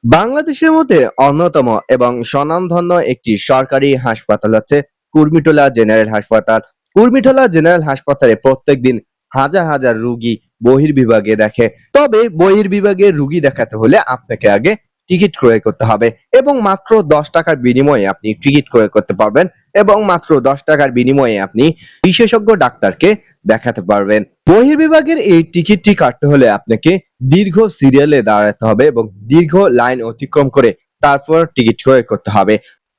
বাংলাদেশের মধ্যে অন্যতম এবং স্বনামধন্য একটি সরকারি হাসপাতাল হচ্ছে কুর্মিটোলা জেনারেল হাসপাতাল। কুর্মিটোলা জেনারেল হাসপাতালে প্রত্যেকদিন হাজার হাজার রুগী বহির্বিভাগে দেখে। তবে বহির্বিভাগে রুগী দেখাতে হলে আপনাকে আগে টিকিট ক্রয় করতে হবে এবং মাত্র 10 টাকার বিনিময়ে আপনি টিকিট ক্রয় করতে পারবেন এবং মাত্র 10 টাকার বিনিময়ে আপনি বিশেষজ্ঞ ডাক্তারকে দেখাতে পারবেন। বহির্বিভাগের এই টিকিটটি কাটতে হলে আপনাকে দীর্ঘ সিরিয়ালে দাঁড়াতে হবে এবং দীর্ঘ লাইন অতিক্রম করে তারপর টিকিট ক্রয় করতে হবে।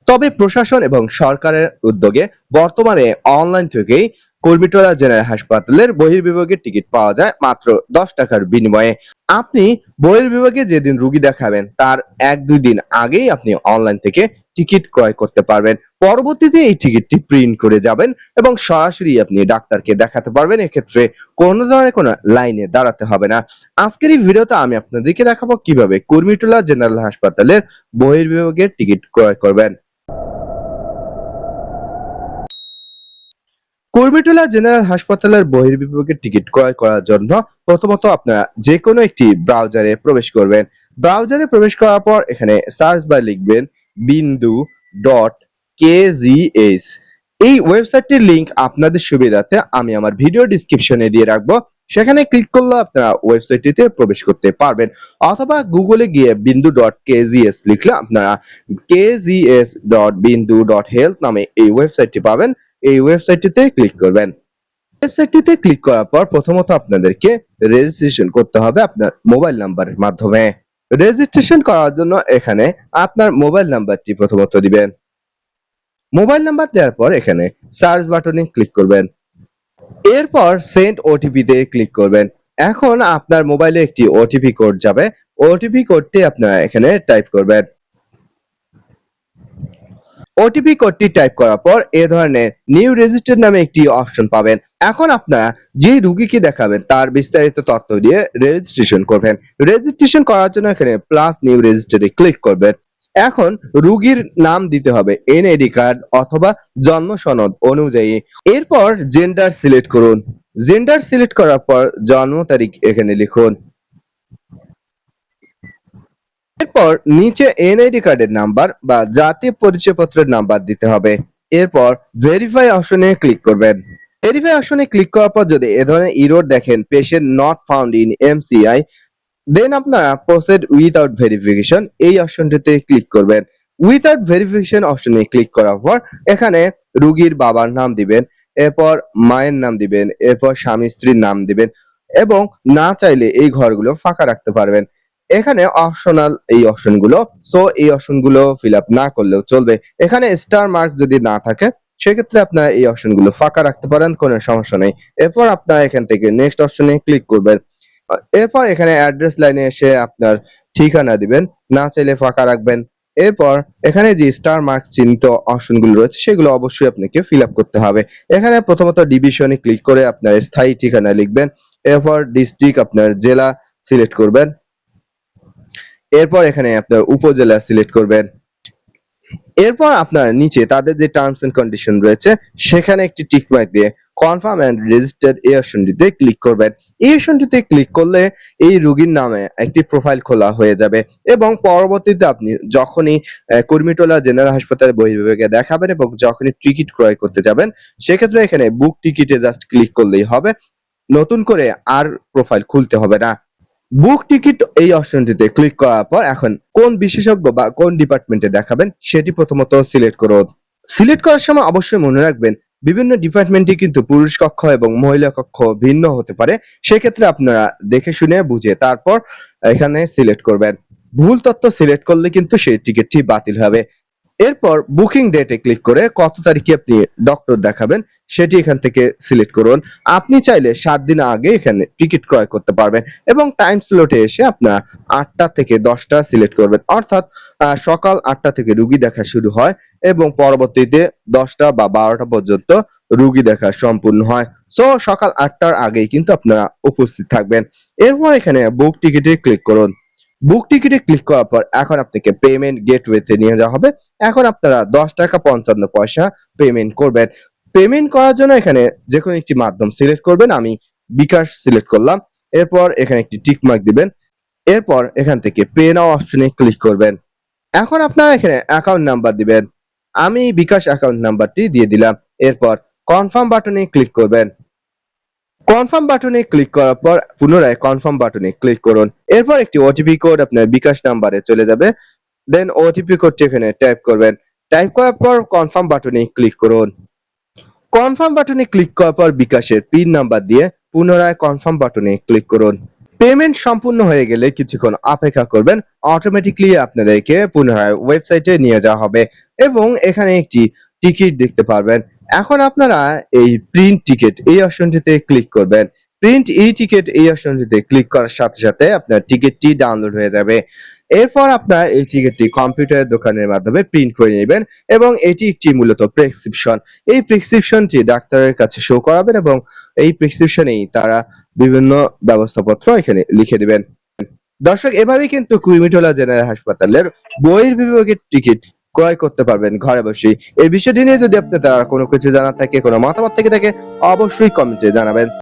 তবে প্রশাসন এবং সরকারের উদ্যোগে বর্তমানে অনলাইন থেকেই কুর্মিটোলা জেনারেল হাসপাতালের বহির্বিভাগের টিকিট পাওয়া যায় মাত্র 10 টাকার বিনিময়ে। আপনি বহির্বিভাগে যেদিন রুগী দেখাবেন তার 1-2 দিন আগেই আপনি অনলাইন থেকে টিকিট ক্রয় করতে পারবেন। পরবর্তীতে এই টিকিটটি প্রিন্ট করে যাবেন এবং সরাসরি আপনি ডাক্তারকে দেখাতে পারবেন। এক্ষেত্রে কোনো ধরনের কোনো লাইনে দাঁড়াতে হবে না। আজকের এই ভিডিওতে আমি আপনাদেরকে দেখাবো কিভাবে কুর্মিটোলা জেনারেল হাসপাতালের বহির্বিভাগের টিকিট ক্রয় করবেন। কুর্মিটোলা জেনারেল হাসপাতালের বহির্বিভাগের টিকিট ক্রয় করার জন্য প্রথমত আপনারা যে কোনো একটি ব্রাউজারে প্রবেশ করবেন। ব্রাউজারে প্রবেশ করার পর এখানে সার্চ বার লিখবেন bindu.kzs। এই ওয়েবসাইটটির লিংক আপনাদের সুবিধার্থে আমি আমার ভিডিও ডেসক্রিপশনে দিয়ে রাখবো। সেখানে ক্লিক করলে আপনারা ওয়েবসাইটটিতে প্রবেশ করতে পারবেন, অথবা গুগলে গিয়ে bindu.kzs লিখলে আপনারা kzs.bindu.health নামে এই ওয়েবসাইটটি পাবেন। এই ওয়েবসাইটটিতে ক্লিক করবেন। ওয়েবসাইটটিতে ক্লিক করার পর প্রথমত আপনাদেরকে রেজিস্ট্রেশন করতে হবে আপনার মোবাইল নাম্বারের মাধ্যমে। রেজিস্ট্রেশন করার জন্য এখানে আপনার মোবাইল নাম্বারটি প্রথমত দিবেন। মোবাইল নাম্বার দেওয়ার পর এখানে সার্চ বাটনে ক্লিক করবেন। এরপর সেন্ড ওটিপি তে ক্লিক করবেন। এখন আপনার মোবাইলে একটি ওটিপি কোড যাবে। ওটিপি কোডটি আপনারা এখানে টাইপ করবেন। ওটিপি কোডটি টাইপ করার পর এ ধরনের নিউ রেজিস্টার নামে একটি অপশন পাবেন। এখন আপনারা যে রুগীকে দেখাবেন তার বিস্তারিত তথ্য দিয়ে রেজিস্ট্রেশন করবেন। রেজিস্ট্রেশন করার জন্য এখানে প্লাস নিউ রেজিস্টারে ক্লিক করবেন। এখন রুগীর নাম দিতে হবে এনআইডি কার্ড অথবা জন্ম সনদ অনুযায়ী। এরপর জেন্ডার সিলেক্ট করুন। জেন্ডার সিলেক্ট করার পর জন্ম তারিখ এখানে লিখুন। এরপর নিচে এনআইডি কার্ডের নাম্বার বা জাতীয় পরিচয়পত্রের নাম্বার দিতে হবে। এরপর ভেরিফাই অপশনে ক্লিক করবেন। ভেরিফাই অপশনে ক্লিক করার পর যদি এ ধরনের এরর দেখেন patient not found in MCI, then আপনারা প্রসিড উইথআউট ভেরিফিকেশন এই অপশনটিতে ক্লিক করবেন। উইথআউট ভেরিফিকেশন অপশনে ক্লিক করার পর এখানে রুগীর বাবার নাম দিবেন, এরপর মায়ের নাম দিবেন, এরপর স্বামী স্ত্রীর নাম দিবেন এবং না চাইলে এই ঘরগুলো ফাঁকা রাখতে পারবেন। এখানে অপশনাল এই অপশনগুলো, সো এই অপশনগুলো ফিল আপ না করলেও চলবে। এখানে স্টার মার্ক যদি না থাকে সেক্ষেত্রে আপনারা এই অপশনগুলো ফাঁকা রাখতে পারেন, কোনো সমস্যা নেই। এরপর আপনারা এখান থেকে নেক্সট অপশনে ক্লিক করবেন। এরপর এখানে অ্যাড্রেস লাইনে এসে আপনার ঠিকানা দিবেন, না চাইলে ফাঁকা রাখবেন। এরপর এখানে যে স্টার মার্ক চিহ্নিত অপশনগুলো রয়েছে সেগুলো অবশ্যই আপনাকে ফিল আপ করতে হবে। এখানে প্রথমত ডিভিশনে ক্লিক করে আপনার স্থায়ী ঠিকানা লিখবেন। এরপর ডিস্ট্রিক্ট আপনার জেলা সিলেক্ট করবেন। এরপর এখানে আপনার উপজেলা সিলেক্ট করবেন। এরপর আপনার নিচে তাদের যে টার্মস এন্ড কন্ডিশন রয়েছে সেখানে একটি টিক মার্ক দিয়ে কনফার্ম এন্ড রেজিস্টার এই অপশনটিতে ক্লিক করবেন। এই অপশনটিতে ক্লিক করলে এই রোগীর নামে একটি প্রোফাইল খোলা হয়ে যাবে এবং পরবর্তীতে আপনি যখনই কুর্মিটোলা জেনারেল হাসপাতালে বহির্বিভাগে দেখাবেন এবং যখনই টিকিট ক্রয় করতে যাবেন সেক্ষেত্রে এখানে বুক টিকিটে জাস্ট ক্লিক করলেই হবে, নতুন করে আর প্রোফাইল খুলতে হবে না। বুক টিকিট এই অপশনটিতে ক্লিক করার পর এখন কোন বিশেষজ্ঞ বা কোন ডিপার্টমেন্টে দেখাবেন সেটি প্রথমত সিলেক্ট করুন। সিলেক্ট করার সময় অবশ্যই মনে রাখবেন বিভিন্ন ডিপার্টমেন্টে কিন্তু পুরুষ কক্ষ এবং মহিলা কক্ষ ভিন্ন হতে পারে। সেক্ষেত্রে আপনারা দেখে শুনে বুঝে তারপর এখানে সিলেক্ট করবেন। ভুল তথ্য সিলেক্ট করলে কিন্তু সেই টিকিটটি বাতিল হবে। এরপর বুকিং ডেটে ক্লিক করে কত তারিখে আপনি ডক্টর দেখাবেন সেটি এখান থেকে সিলেক্ট করুন। আপনি চাইলে 7 দিন আগে এখানে টিকিট ক্রয় করতে পারবেন এবং টাইম স্লটে এসে আপনারা 8টা থেকে 10টা সিলেক্ট করবেন, অর্থাৎ সকাল 8টা থেকে রুগী দেখা শুরু হয় এবং পরবর্তীতে 10টা বা 12টা পর্যন্ত রুগী দেখা সম্পূর্ণ হয়। সো সকাল 8টার আগেই কিন্তু আপনারা উপস্থিত থাকবেন। এরপর এখানে বুক টিকিটে ক্লিক করুন। বুক টিকিটে ক্লিক করার পর এখন আপনাকে পেমেন্ট গেটওয়েতে নিয়ে যাওয়া হবে। এখন আপনারা 10 টাকা 55 পয়সা পেমেন্ট করবেন। পেমেন্ট করার জন্য এখানে যেকোনো একটি মাধ্যম সিলেক্ট করবেন। আমি বিকাশ সিলেক্ট করলাম। এরপর এখানে একটি টিক মার্ক দিবেন। এরপর এখান থেকে পে নাও অপশনে ক্লিক করবেন। এখন আপনারা এখানে অ্যাকাউন্ট নাম্বার দিবেন। আমি বিকাশ অ্যাকাউন্ট নাম্বারটি দিয়ে দিলাম। এরপর কনফার্ম বাটনে ক্লিক করবেন। কনফার্ম বাটনে ক্লিক করার পর পুনরায় কনফার্ম বাটনে ক্লিক করুন। এরপর একটি ওটিপি কোড আপনার বিকাশ নাম্বারে চলে যাবে। দেন ওটিপি কোডটি এখানে টাইপ করবেন। টাইপ করার পর কনফার্ম বাটনে ক্লিক করুন। কনফার্ম বাটনে ক্লিক করার পর বিকাশের পিন নাম্বার দিয়ে পুনরায় কনফার্ম বাটনে ক্লিক করুন। পেমেন্ট সম্পূর্ণ হয়ে গেলে কিছুক্ষণ অপেক্ষা করবেন। অটোমেটিক্যালি আপনাদেরকে পুনরায় ওয়েবসাইটে নিয়ে যাওয়া হবে এবং এখানে একটি টিকিট দেখতে পারবেন। এখন আপনারা এই প্রিন্ট টিকেট এই অপশনটিতে ক্লিক করবেন। প্রিন্ট ই টিকেট এই অপশনটিতে ক্লিক করার সাথে সাথে আপনার টিকিটটি ডাউনলোড হয়ে যাবে। এরপর আপনার এই টিকিটটি কম্পিউটারের দোকানের মাধ্যমে প্রিন্ট করে নেবেন এবং এটি একটি মূলত প্রেসক্রিপশন। এই প্রেসক্রিপশনটি ডাক্তারের কাছে শো করাবেন এবং এই প্রেসক্রিপশনেই তারা বিভিন্ন ব্যবস্থাপত্র এখানে লিখে দিবেন। দর্শক, এভাবেই কিন্তু কুর্মিটোলা জেনারেল হাসপাতালের বহির্বিভাগের টিকিট ক্রয় করতে পারবেন ঘরে বসেই। এই বিষয়টি নিয়ে যদি আপনাদের আর কোনো কিছু জানার থাকে, কোনো মতামত থেকে থাকে, অবশ্যই কমেন্টে জানাবেন।